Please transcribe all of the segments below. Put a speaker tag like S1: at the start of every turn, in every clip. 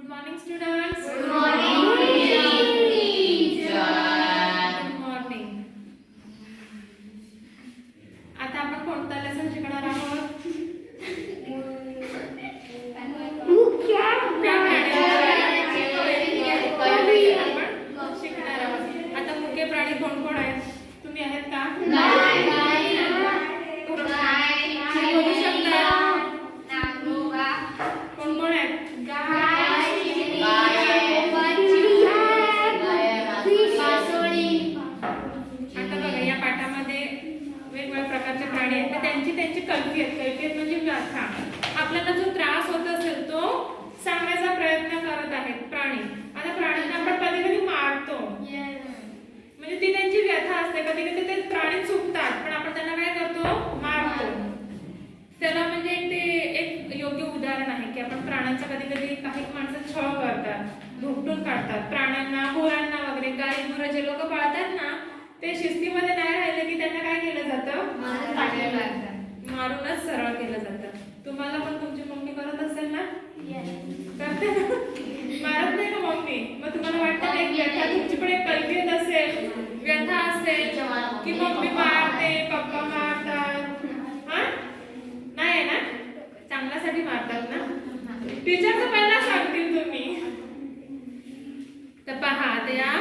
S1: Good morning, students.
S2: Good morning, teacher.
S1: Good morning. आता आपण कोणता लेसन शिकणार आहोत? आपण शिकणार आहोत. आता मुख्य प्राणी कोण कोण आहेत? तुम्ही आहेत का? बोलू शकता? कोण कोण आहेत? आता बघा या पाठामध्ये वेगवेगळ्या प्रकारचे प्राणी आहेत तर त्यांची कैफियत म्हणजे व्याख्या. आपल्याला जो त्रास होत असेल तो सांगण्याचा प्रयत्न करत आहेत प्राणी. आता प्राण्यांना आपण कधी कधी मारतो म्हणजे ती त्यांची व्यथा असते. कधी कधी ते प्राणी चुकतात पण आपण त्यांना काय करतो? मारतो. त्याला म्हणजे एक योग्य उदाहरण आहे की आपण प्राण्यांचा कधी कधी काही माणसं छळ करतात, धोपटून काढतात प्राण्यांना, गुरांना वगैरे. गाई गुरं जे लोक पाळतात ना ते शिस्तीमध्ये नाही राहिले की त्यांना काय केलं जातं? मारूनच सरळ केलं जातं. तुम्हाला पण तुमची मम्मी करत असेल ना? करते ना? मारत नाही का मम्मी? मग तुम्हाला वाटतं ना एक व्यथा तुमची पण एक कैफियत असेल, व्यथा असेल की मम्मी मारते, पप्पा मारतात. हा नाही आहे ना? चांगल्यासाठी मारतात ना? टीचरचं पहिला सांगतील तुम्ही. तर पहा ह्या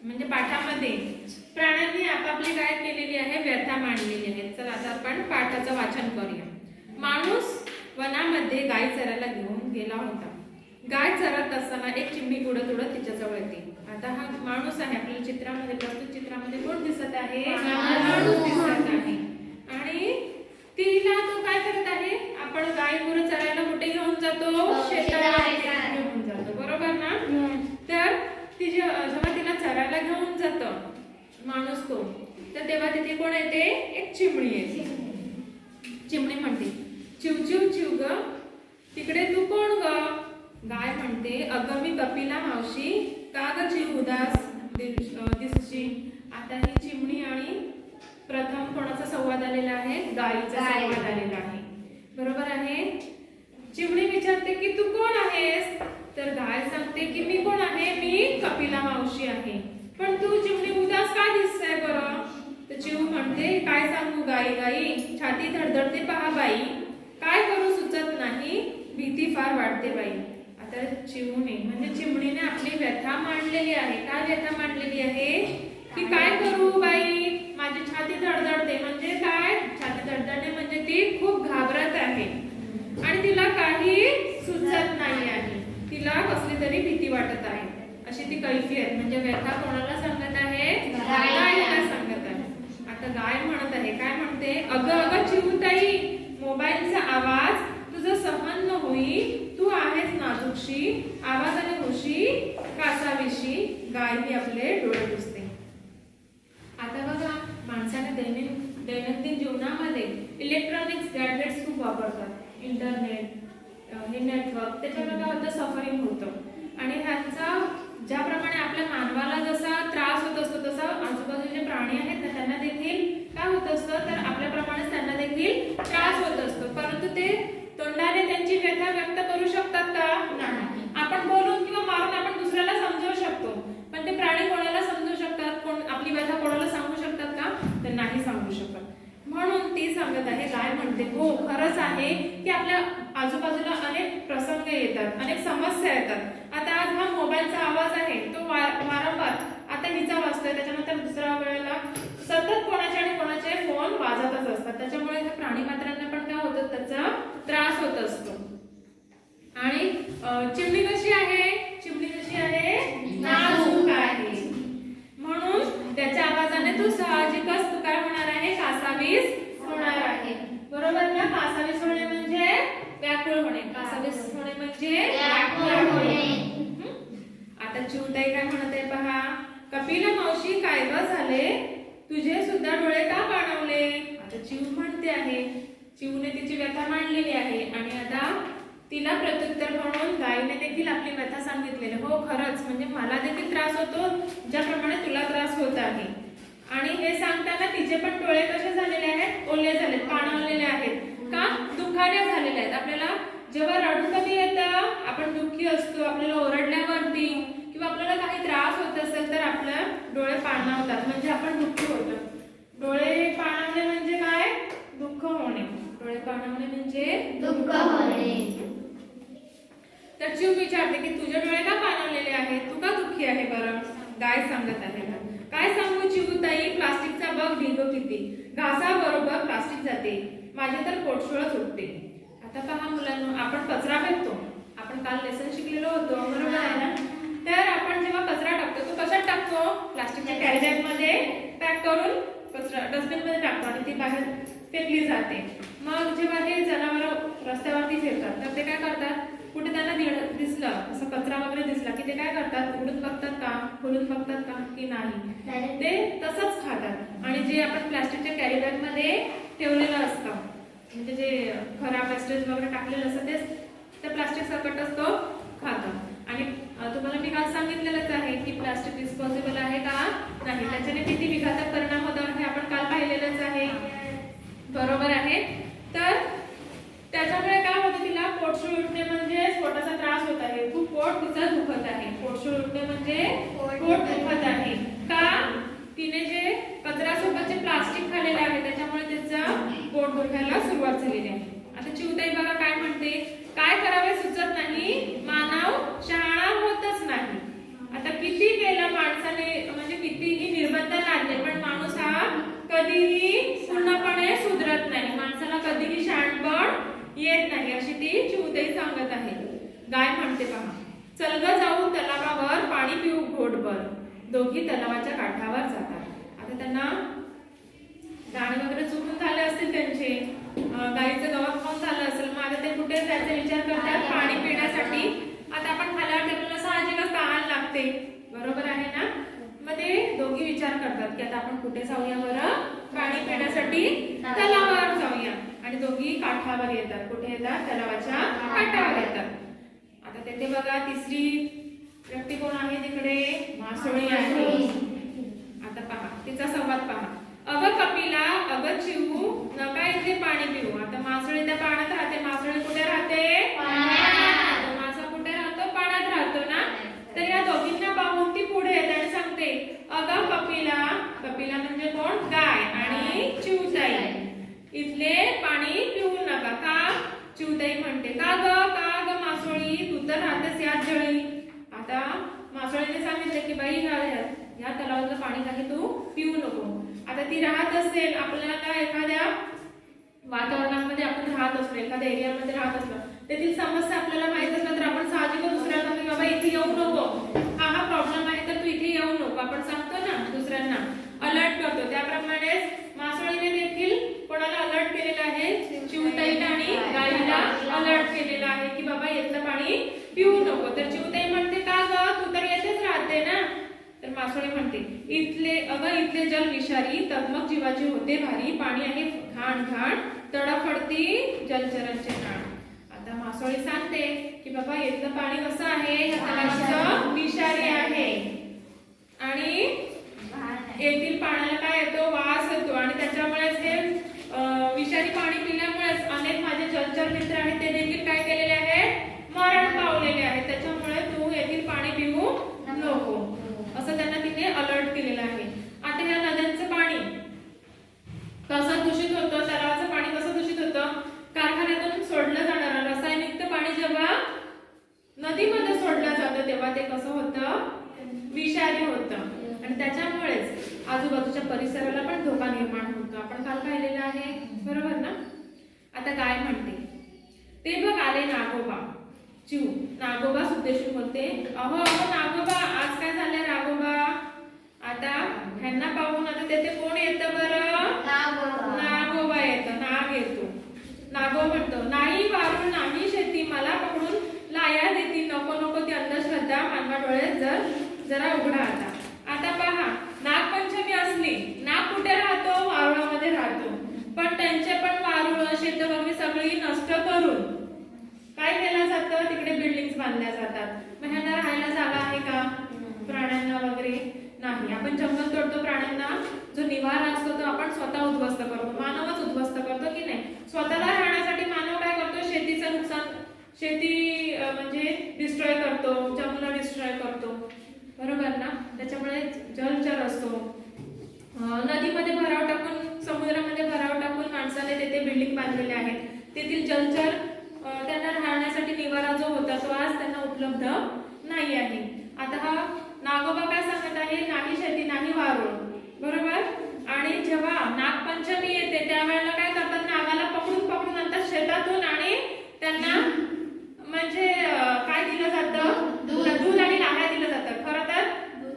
S1: म्हणजे पाठामध्ये प्राण्यांनी आपापली काय केलेली आहे? व्यथा मांडलेली आहे. चला आता आपण पाठाचं वाचन करूया. माणूस वनामध्ये गाय चरायला घेऊन गेला होता. गाय चरत असताना एक चिमणी उडत उडत तिच्याजवळ येते. आता हा माणूस आहे आपल्याला चित्रामध्ये, प्रस्तुत चित्रामध्ये कोण दिसत आहे? माणूस दिसत आहे. आणि तिला तो काय करत आहे? आपण गाय गुरं चरायला कुठे घेऊन जातो? शेताला घेऊन जातो, बरोबर ना? तर जेव्हा तिला चरायला घेऊन जातो माणूस तो, तर तेव्हा तिथे कोण येते? एक चिमणी येते. चिमणी म्हणते चिव चिव चिव ग, तिकडे तू कोण ग? गाय म्हणते अगं मी कपिला मावशी, का ग चिव उदास दिसशी? आता ही चिमणी आणि प्रथम कोणाचा संवाद आलेला आहे? गायीचा संवाद आलेला आहे, बरोबर आहे? चिमणी विचारते की तू कोण आहेस? तर गाय सांगते की मी कोण आहे? मी कपिला मावशी आहे. पण तू चिमणी उदास का दिसतेय बरं? तर चिव म्हणते काय सांगू गाई, छाती धडधडते पहा बाई, काय करू सुचत नाही, भीती फार वाटते बाई. आता चिवने म्हणजे चिमणीने आपली व्यथा मांडलेली आहे. काय व्यथा मांडलेली आहे? की काय करू बाई, माझी छाती धडधडते. म्हणजे काय? छाती धडधडते म्हणजे ती खूप घाबरत आहे आणि तिला काही सुचत नाही आहे, तिला कसली तरी भीती वाटत आहे. अशी ती कैफियत म्हणजे व्यथा कोणाला सांगत आहे? गायला सांगत आहे. आता गाय म्हणत आहे, काय म्हणते? अगं अगं चिवताई, मोबाईलचा आवाज तुझं सहन न होई, तू आहेस नाजूकशी, आवाजाने होशी कासावीशी. गाय ही आपले डोळे पुसते. आता बघा माणसाने दैनंदिन जीवनामध्ये इलेक्ट्रॉनिक्स गॅजेट्स खूप वापरतात. इंटरनेट, हे नेटवर्क, त्याच्यामुळे काय होतं? सफरिंग होतं. आणि ह्यांचा ज्याप्रमाणे आपल्या मानवाला जसा त्रास होत असतो तसा आजूबाजूचे प्राणी आहेत ना त्यांना देखील काय होत असतं? तर आपल्याप्रमाणेच त्यांना देखील त्रास होत असतो. परंतु ते तोंडाने त्यांची व्यथा व्यक्त करू शकतात का? नाही. आपण बोलून किंवा मारून आपण दुसऱ्याला समजवू शकतो, पण ते प्राणी कोणाला समजू शकतात? कोण आपली व्यथा कोणाला सांगू शकतात का? तर नाही सांगू शकत. म्हणून ती सांगत आहे, गाय म्हणते हो खरंच आहे की आपल्या आजूबाजूला अनेक प्रसंग येतात, अनेक समस्या येतात. आता आज हा मोबाईलचा आवाज आहे तो वारंवार आता हिचा वाजतोय, त्याच्यानंतर दुसऱ्या वेळेला सतत कोणाचे आणि कोणाचे फोन वाजतच असतात. त्याच्यामुळे ह्या प्राणी मात्रांना पण काय होतं? त्याचा त्रास होत असतो. आणि चिमणी कशी आहे? चिमणी कशी आहे? नाजूक आहे. म्हणून त्याच्या आवाजाने तू साहजिकच तू काय होणार आहे? कासावीस होणार आहे, बरोबर ना? कासावीस होणे म्हणजे व्याकुळ होणे. कासावीस होणे म्हणजे व्याकुळ होणे. आता चिवताई काय म्हणत आहे पहा, कपिला मावशी काय ग झाले, तुझे सुद्धा डोळे का पाणवले? आता चिव म्हणते आहे, चिवने तिची व्यथा मांडलेली आहे आणि आता तिला प्रत्युत्तर म्हणून गायीने देखील आपली व्यथा सांगितलेली. हो खरंच म्हणजे मला देखील त्रास होतो ज्याप्रमाणे तुला त्रास होत आहे. आणि हे सांगताना तिचे पण डोळे कसे झालेले आहेत? ओले झालेत, पाणावलेले आहेत. का? दुःखाने झालेले आहेत. आपल्याला जेव्हा रडू कधी येतं? म्हणजे
S2: दुःख होणे.
S1: तर चिव विचारते की तुझे डोळे का पाणावलेले आहेत, तू का दुःखी आहे बरं. गाय सांगत आहे ना, काय सांगू चिवताई, प्लास्टिकचा बघ ढिग किती, घासाबरोबर प्लास्टिक जाते, माझे तर पोटशोळच उठते. आता पहा मुलांनो, आपण कचरा फेकतो. आपण काल लेसन शिकलेलो होतो, बरोबर आहे ना. तर आपण जेव्हा कचरा टाकतो तो कशात टाकतो, प्लास्टिकच्या कॅरी बॅग मध्ये पॅक करून कचरा डस्टबिन मध्ये टाकतो आणि ती बाहेर फेकली जाते. मग जेव्हा हे जनावर रस्त्यावरती फिरतात तर ते काय करतात, कुठे त्यांना दिसलं असं कचरा वगैरे दिसला की ते काय करतात, उडून बघतात का, खोलून बघतात का की नाही, ते तसंच खातात. आणि जे आपण प्लास्टिकच्या कॅरी बॅग मध्ये ठेवलेलं असतं, म्हणजे जे खराब वेस्टेज वगैरे टाकलेलं असतं तेच त्या प्लास्टिक सकटच तो खातो. आणि तुम्हाला मी काल सांगितलेलंच आहे की प्लास्टिक डिस्पोजेबल आहे का नाही, त्याच्याने किती विघातक परिणाम होतात हे आपण काल पाहिलेलंच आहे, बरोबर आहे. तर त्याच्यामुळे काय होतं, तिला पोटशूळ उठणे म्हणजे पोटाचा त्रास होत आहे, खूप पोट तिचं दुखत आहे. पोटशूळ उठणे म्हणजे पोट दुखत आहे का, तिने जे कचऱ्यासोबतचे प्लास्टिक खाल्लेले आहे त्याच्यामुळे तिचं पोट दुखायला सुरुवात झालेली आहे. आता चिवताई बघा काय म्हणते, काय करावे सुचत नाही, मानव शहाणा होतच नाही. आता किती केलं माणसाने, म्हणजे कितीही निर्बंध लादले पण माणूस हा कधीही पूर्णपणे सुधरत नाही, माणसाला कधीही शहाणपण येत नाही, अशी ती चिवताई सांगत आहे. गाय म्हणते पहा, चल ग जाऊ तलावावर पाणी पिऊ घोटभर. दोघी तलावाच्या काठावर जातात. आता त्यांना गाणे वगैरे चुकून झाले असतील त्यांचे, गाईचं गवत खाऊन झालं असेल, मग आता ते कुठे जायचा विचार करतात, पाणी पिण्यासाठी. आता आपण खाल्यावर आपल्याला साहजिकच तहान लागते, बरोबर आहे ना. मग ते दोघी विचार करतात की आता आपण कुठे जाऊया बरं, पाणी पिण्यासाठी तलावावर जाऊया. आणि दोघी काठावर येतात. कुठे येतात, तलावाच्या काठावर येतात. आता तेथे बघा तिसरी व्यक्ती कोण आहे, तिकडे मासोळी आहे. आता पहा तिचा संवाद पहा, अगं कपिला, अगं चिवू, नका इथे पाणी पिऊ. आता मासोळी त्या पाण्यात राहते, मासोळी कुठे राहते, मासा कुठे राहतो, पाण्यात राहतो ना. तर या दोघींना पाहून ती पुढे येते आणि सांगते, अगं कपिला, कपिला म्हणजे कोण, गाय, आणि चिवताई, इथले पाणी पिऊ नका. का, चिवताई म्हणते, का ग मासोळी, तू तर राहतेस यात जळी. आता मासोळीने सांगितले की बाई या तलावातलं पाणी काही तू पिऊ नको. आता ती राहत असेल, आपल्याला एखाद्या वातावरणामध्ये आपण राहत असलो, एखाद्या एरियामध्ये राहत असलो, तेथील समस्या आपल्याला माहित असलं तर आपण साहजिकच दुसऱ्यांना की बाबा इथे येऊ नको, हा प्रॉब्लेम आहे तर तू इथे येऊ नको आपण सांगतो ना, दुसऱ्यांना अलर्ट करतो. त्याप्रमाणेच मासोळीने देखील कोणाला अलर्ट केलेला आहे, चिवताईला आणि गाईला अलर्ट केलेला आहे की बाबा इथलं पाणी पिऊ नको. तर चिवताई म्हणते, का ग तू तर येथेच राहते ना. तर मासोळी म्हणते, इथले जल विषारी, तगमग जीवाची होते भारी, पाणी आहे घाण घाण, तडफडती जलचरांचे प्राण. आता मासोळी सांगते की बाबा इथलं पाणी कसं आहे, तलावाचं विषारी आहे आणि येथील पाण्याला काय येतो, वास येतो. आणि त्याच्यामुळेच हे विषारी पाणी पिल्यामुळेच अनेक माझे जलचर मित्र आहेत ते देखील काय केलेले आहेत, मरण पावलेले आहेत. त्याच्यामुळे तू येथील पाणी पिऊ नको, असं त्यांना तिने अलर्ट केलेलं आहे. आता या नद्यांचं पाणी कसं दूषित होतं, तलावाचं पाणी कसं दूषित होतं, कारखान्यातून सोडलं जाणारं रासायनिक पाणी जेव्हा नदीमध्ये सोडलं जातं तेव्हा ते कसं होतं, विषारी होतं. आणि त्याच्यामुळेच आजूबाजूच्या परिसराला पण धोका निर्माण होतो. आपण काल पाहिलेलं आहे, बरोबर ना. आता गाय म्हणते, ते बघ आले नागोबा. चिव नागोबा सुद्देशून बोलते, अहो नागोबा, आज काय झालं रागोबा. आता ह्यांना पाहून आता तेथे कोण येतं बरं, नागोबा येतं, नाग येतो. नागो म्हणतो, नाही वारुळ नाही शेती, मला पकडून लाया देती, नको नको ती अंधश्रद्धा, मानवा डोळे जरा उघडा. आता पहा, नागपंचमी असली, नाग कुठे राहतो, वारुळामध्ये राहतो. पण त्यांचे पण वारुळ शेत वगैरे सगळी नष्ट करून काय केलं जातं, तिकडे बिल्डिंग्स बांधल्या जातात. मग ह्यांना राहायला जागा आहे का, प्राण्यांना वगैरे नाही. आपण जंगल तोडतो, प्राण्यांना जो निवारा असतो तो आपण स्वतः उद्ध्वस्त करतो, मानवच उद्ध्वस्त करतो की नाही. स्वतःला राहण्यासाठी मानव काय करतो, शेतीचं नुकसान, शेती म्हणजे डिस्ट्रॉय करतो, जंगल डिस्ट्रॉय करतो, बरोबर ना. त्याच्यामुळे जलचर असतो, नदीमध्ये भराव टाकून, समुद्रामध्ये भराव टाकून माणसाने तेथे बिल्डिंग बांधलेले आहेत, तेथील जलचर त्यांना राहण्यासाठी निवारा जो होता तो आज त्यांना उपलब्ध नाही आहे. आता हा नागोबा काय सांगत आहे, नाही शेती नाही वारूळ, बरोबर. आणि जेव्हा नागपंचमी येते त्यावेळेला काय करतात, नागाला पकडून पकडून आणतात शेतातून आणि त्यांना म्हणजे काय दिलं जातं, दूध आणि लाह्या दिलं जातं. खरं तर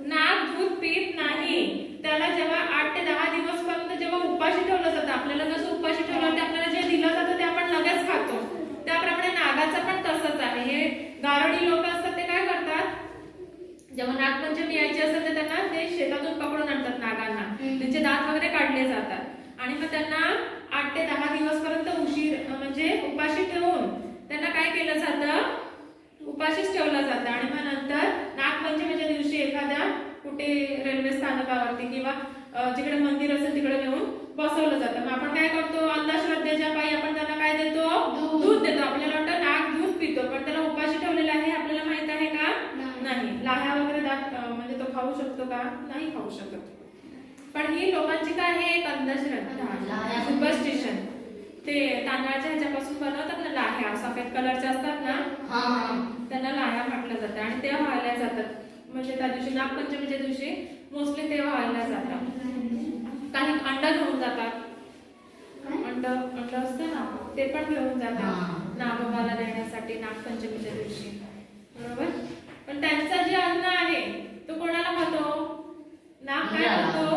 S1: नाग दूध पीत नाही. त्याला जेव्हा 8 ते 10 दिवस पर्यंत जेव्हा उपाशी ठेवलं जातं, आपल्याला जसं उपाशी ठेवलं ते आपल्याला जे दिलं जातं ते आपण लगेच खातो, त्याप्रमाणे नागाचं पण तसंच आहे. हे गारडी लोक असतात ते काय करतात, जेव्हा नागपंचमी यायची असेल तर त्यांना ते शेतातून पकडून आणतात नागांना, त्यांचे दात वगैरे काढले जातात आणि मग त्यांना 8 ते 10 दिवस पर्यंत म्हणजे उपाशी ठेवून त्यांना काय केलं जातं, उपाशीच ठेवलं जातं. आणि मग नंतर नागपंचमीच्या दिवशी एखाद्या कुठे रेल्वे स्थानकावरती किंवा जिकडे मंदिर असेल तिकडे नेऊन बसवलं जातं. मग आपण काय करतो, अंधश्रद्धेच्या पायी आपण त्यांना काय देतो, दूध देतो. आपल्याला वाटतं नाग दूध पितो, पण त्याला उपाशी ठेवलेलं आहे आपल्याला माहित आहे का, नाही. लाह्या वगैरे दात म्हणजे तो खाऊ शकतो का, नाही खाऊ शकत. पण ही लोकांची काय आहे, एक अंधश्रद्धा, सुपरस्टिशन. ते तांदळाच्या ह्याच्यापासून बनवतात ना लाह्या, सफेद कलरच्या असतात ना, त्यांना लाह्या म्हटलं जातं आणि त्या व्हायला जातात. म्हणजे त्या दिवशी नागपंचमीच्या दिवशी मोस्टली ते व्हायला जातात. काही अंड घेऊन जातात, अंड असतं ना ते पण घेऊन जातात नागोबाला देण्यासाठी नागपंचमीच्या दिवशी, बरोबर. पण त्यांचं जे अन्न आहे तो कोणाला खातो, नाग काय खातो,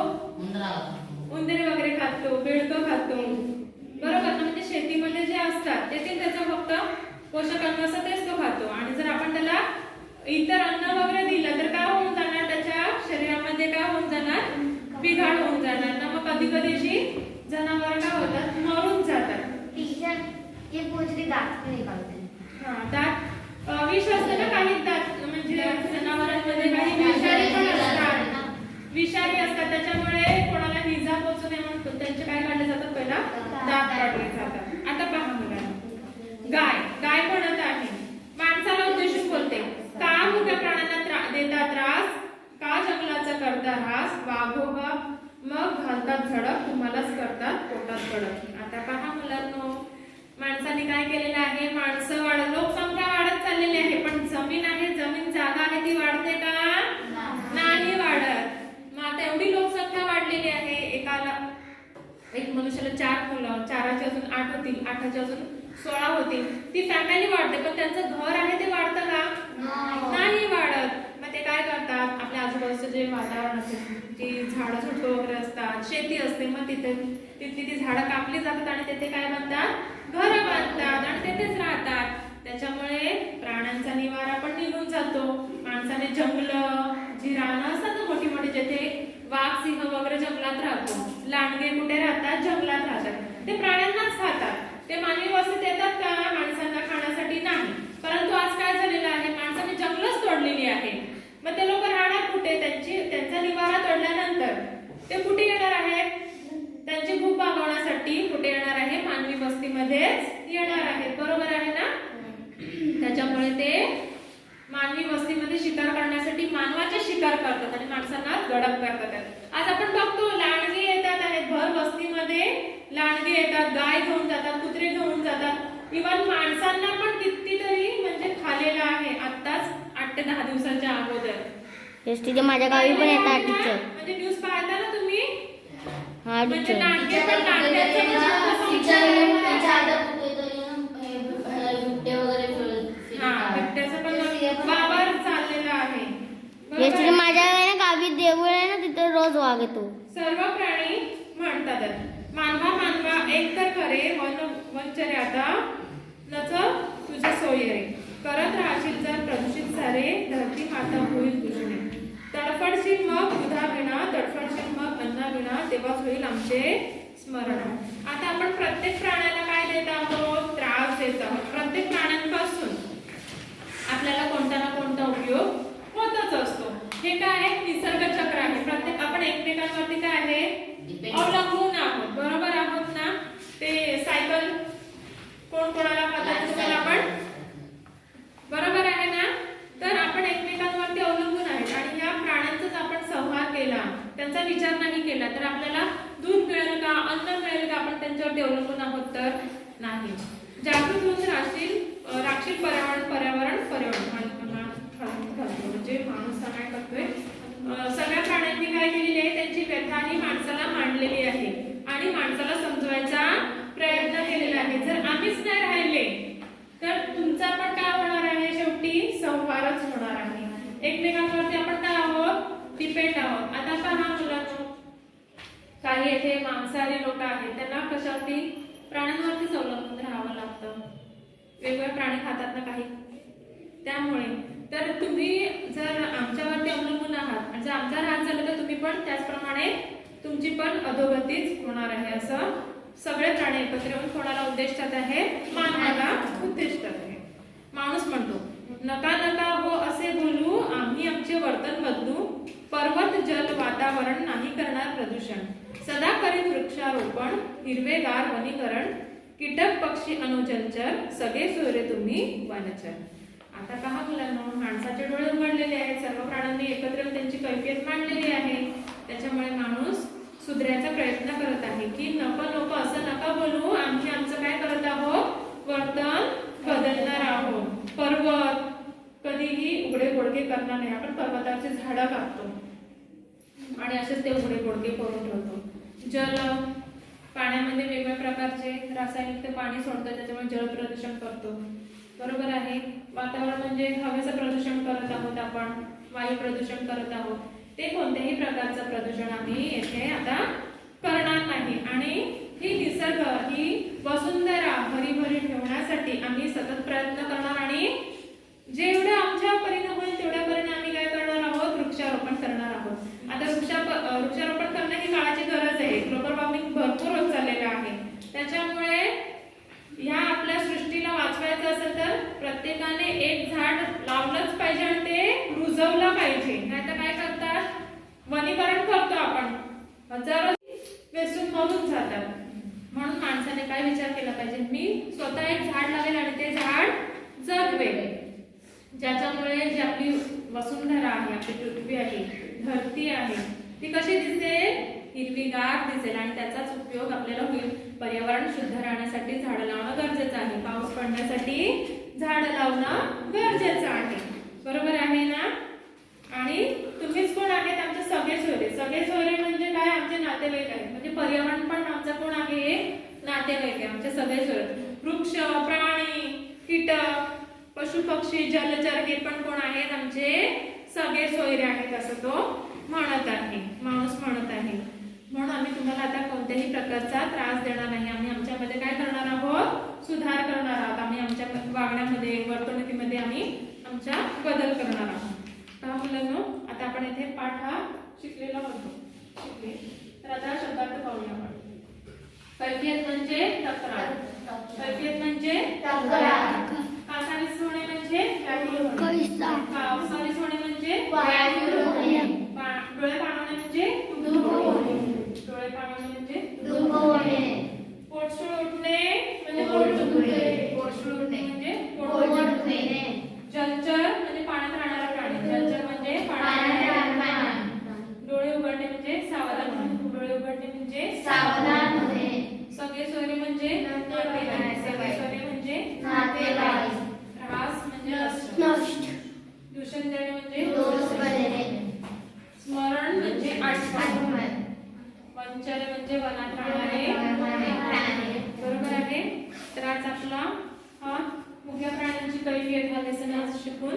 S1: उंदीर वगैरे खातो, बेडकं खातो, बरोबर ना. म्हणजे शेतीमध्ये जे असतात तेथील त्याचं फक्त पोषक अन्न असतं तेच तो खातो. आणि जर आपण त्याला इतर अन्न वगैरे दिलं तर काय होऊन जाणार, त्याच्या शरीरामध्ये काय होऊन जाणार, बिघाड होऊन जाणार ना. मग कधी कधी अशी जनावर काय होतात, मरून जातात. दात विष असतं ना, काही दात म्हणजे जनावरांमध्ये काही विषारी पण असतात, विषारी असतात. त्याच्यामुळे कोणाला इजा पोहोचू नये म्हणून त्यांचे काय काढले जातात, पहिला दात काढले जातात. आता पहा मुलांना, गाय म्हणत आहे, माणसाला उद्देशून बोलते, का मुक्या प्राण्यांना देता त्रास, का जंगलाचा करता ऱ्हास, वाघोबा मग घालतात झडप, तुम्हालाच करतात पोटात कडक. आता पहा मुलांनो, माणसाने काय केलेलं आहे, माणसं लोकसंख्या वाढत चाललेली आहे, पण जमीन आहे, जमीन जागा आहे ती वाढते का, नाही वाढत. मग आता एवढी लोकसंख्या वाढलेली आहे, एक मनुष्याला 4 मुलं, 4चे अजून 8 होतील, 8चे अजून 16 होतील, ती फॅमिली वाढते. पण त्यांचं घर आहे ते वाढतं का, नाही वाढत. मग ते काय करतात, आपल्या आजूबाजूचं जे वातावरण असेल, जी झाडं झुडपं वगैरे असतात, शेती असते, मग तिथली ती झाडं कापली जातात आणि तिथे काय बांधतात, घरं बांधतात आणि तिथेच राहतात. त्याच्यामुळे प्राण्यांचा निवारा पण निघून जातो. माणसाने जंगलं, जी रानं असतात ना मोठी मोठी, जिथे वाघ सिंह वगैरे जंगलात राहतो, लांडगे कुठे राहतात, जंगलात राहतात, ते प्राण्यांनाच खातात. ते मानवी वस्तीत येतात का, माणसांना खाण्यासाठी नाही. परंतु आज काय झालेलं आहे, माणसाने जंगलच तोडलेली आहे. मग ते लोक राहणार कुठे, त्यांचा निवारा तोडल्यानंतर ते कुठे येणार आहेत, त्यांची भूक भागवण्यासाठी कुठे येणार आहे, मानवी वस्तीमध्येच येणार आहेत, बरोबर आहे ना. त्याच्यामुळे ते मानवी वस्तीमध्ये शिकार करण्यासाठी मानवाचे शिकार करतात आणि माणसांना गडप करतात. आज आपण बघतो लांडगे येतात आहेत, भर वस्तीमध्ये लांडगे येतात, गाय घेऊन जातात, कुत्रे घेऊन जातात, इव्हन माणसांना पण कितीतरी म्हणजे खालेलं आहे. आत्ताच 8 ते 10 दिवसांच्या अगोदर
S3: एसटीचे माझ्या गावी पण येतात टीचर,
S1: म्हणजे न्यूज पाहता ना तुम्ही,
S3: हा
S1: म्हणजे
S3: टीचर.
S1: लांडगे पण लांडग्याचं बिबट्याचं पण वावर चाललेला आहे.
S3: एसटीचे माझ्या गावी देऊळ आहे ना, तिथे रोज वाघ येतो.
S1: सर्व प्राणी म्हणतात, मानवा एक तर खरे, वंचरे आता नच तुझे सोयी रे, करत राहशील जर प्रदूषित सारे, धरती माता होईल तुझे, तडफडशील मग दुधा विना, तडफडशील मग अन्ना विना, तेव्हाच होईल आमचे स्मरण. आता आपण प्रत्येक प्राण्याला काय देत आहोत, त्रास देत आहोत. प्रत्येक प्राण्यांपासून आपल्याला कोणता ना कोणता उपयोग होतच असतो. हे काय आहे, निसर्ग चक्र आहे. प्रत्येक आपण एकमेकांवरती काय आहे, अवलंबून आहोत, बरोबर आहोत ना. ते सायकल कोण कोणाला पदार्थ आपण, बरोबर आहे ना. तर आपण एकमेकांवरती अवलंबून आहेत आणि या प्राण्यांचाच आपण संहार केला, त्यांचा विचार नाही केला तर आपल्याला दूध मिळेल का, अन्न मिळेल का, आपण त्यांच्यावरती अवलंबून आहोत तर नाही. जागृत होऊन राखशील पर्यावरण म्हणजे माणूस काय करतोय, सगळ्या प्राण्यांनी काय केलेली आहे, त्यांची व्यथा ही माणसाला मांडलेली आहे आणि माणसाला समजवायचा प्रयत्न केलेला आहे. जर आम्हीच नाही राहिले तर तुमचा पण काय होणार आहे, शेवटी संवारच होणार आहे. एकमेकांवरती आपण काय आहोत, डिपेंड आहोत. आता पहा मुलांनो, काही येथे मांसाहारी लोक आहेत, त्यांना कशावरती, प्राण्यांवरतीच अवलंबून राहावं लागतं. वेगवेगळे प्राणी खातात ना काही, त्यामुळे तर तुम्ही जर आमच्यावरती अवलंबून आहात आणि जर आमचा ऱ्हास झाला तर तुम्ही पण त्याचप्रमाणे तुमची पण अधोगतीच होणार आहे. असं सगळे प्राणी एकत्र येऊन कोणाला उद्देशतात आहे, मानवाला उद्देशतात आहे. माणूस म्हणतो, नका नका हो असे बोलू, आम्ही आमचे वर्तन बदलू, पर्वत जल वातावरण नाही करणार प्रदूषण, सदा करीत वृक्षारोपण, हिरवेगार वनीकरण, कीटक पक्षी अनुजंचर, सगळे सोयरे तुम्ही वनचर. आता पहा मुलांना, माणसाचे डोळे उघडलेले आहेत, सर्व प्राण्यांनी एकत्र येऊन त्यांची कैफियत मांडलेली आहे. त्याच्यामुळे माणूस सुधारायचा प्रयत्न करत आहे की नको असं नका बोलू, आम्ही आमचं काय करत आहोत, वर्तन बदलणार आहोत. पर्वत कधीही उघडे बोडके करणार नाही. आपण पर्वताची झाडं कापतो आणि असेच ते उघडे बोडके करून ठेवतो. जल, पाण्यामध्ये वेगवेगळ्या प्रकारचे रासायनिक पाणी सोडतं, त्याच्यामुळे जल प्रदूषण करतो. बरोबर आहे. वातावरण म्हणजे हवेचं प्रदूषण करत आहोत आपण, वायू प्रदूषण करत आहोत. ते कोणत्याही प्रकारचं प्रदूषण आम्ही येथे आता करणार नाही. आणि ही निसर्ग, ही वसुंधरा भरीभरी ठेवण्यासाठी आम्ही सतत प्रयत्न करणार आणि जेवढं आमच्या परीने होईल तेवढ्या परीने आम्ही काय करणार आहोत, वृक्षारोपण करणार आहोत. आता वृक्षारोपण करणं ही काळाची गरज आहे. ग्लोबल वॉर्मिंग भरपूर होत चाललेलं आहे. त्याच्यामुळे ह्या आपल्या सृष्टीला वाचवायचं असेल तर प्रत्येकाने एक झाड लावलंच पाहिजे आणि ते रुजवलं पाहिजे. नाहीतर काय करतात, वनीकरण करतो आपण, हजारो वेचून मरून जातात. म्हणून माणसाने काय विचार केला पाहिजे, मी स्वतः एक झाड लावेल आणि ते झाड जगवेल, ज्याच्यामुळे जी आपली वसुंधरा आहे, आपली पृथ्वी आहे, धरती आहे, ती कशी दिसेल, हिरवीगार दिसेल आणि त्याचाच उपयोग आपल्याला होईल. पर्यावरण शुद्ध राहण्यासाठी झाडं लावणं गरजेचं आहे, पाऊस पडण्यासाठी झाडं लावणं गरजेचं आहे. बरोबर आहे ना. आणि तुम्हीच कोण आहेत, आमचे सगळे सोयरे. सगळे सोयरे म्हणजे काय, आमचे नातेवाईक आहेत. म्हणजे पर्यावरण पण आमचं कोण आहे, नातेवाईक आहे. आमचे सगळे सोयरे, वृक्ष, प्राणी, कीटक, पशु पक्षी, जलचर हे पण कोण आहेत, आमचे सगळे सोयरे आहेत, असं तो म्हणत आहे, माणूस म्हणत आहे. म्हणून आम्ही तुम्हाला आता कोणत्याही प्रकारचा त्रास देणार नाही. आम्ही आमच्यामध्ये काय करणार आहोत, सुधार करणार आहोत. आम्ही आमच्या वागण्यामध्ये, वर्तणुकीमध्ये आम्ही आमच्या बदल करणार आहोत. पहा मुलांनो, आता आपण इथे पाठ हा शिकलेला होतो. तर आता शब्दार्थ पाहूया आपण. कैफियत म्हणजे तक्रार. कैफियत म्हणजे तक्रार. कासावीस होणे म्हणजे व्याकुळ होणे. कासावीस होणे म्हणजे व्याकुळ होणे. डोळे पाणवणे म्हणजे दुःख होणे. डोळे पाणवणे म्हणजे दुःख होणे. पोटसूळ उठणे म्हणजे पोट दुखणे. पोटसूळ उठणे म्हणजे पोट दुखणे. जलचर म्हणजे पाण्यात राहणारा प्राणी. जलचर म्हणजे पाण्यात राहणारा प्राणी. डोळे उघडणे म्हणजे सावधान होणे. डोळे उघडणे म्हणजे सावधान होणे. सगळे सोयरे म्हणजे नातेवाईक. सगळे सोयरे म्हणजे नातेवाईक. ऱ्हास म्हणजे नष्ट. दूषण देणे म्हणजे दोष देणे. स्मरण म्हणजे आठवण. वनचर म्हणजे वनात राहणारे प्राणी. बरोबर आहे. तर आज आपला हा मुख्य प्राण्यांची कैफियत हा लेसन आज शिकून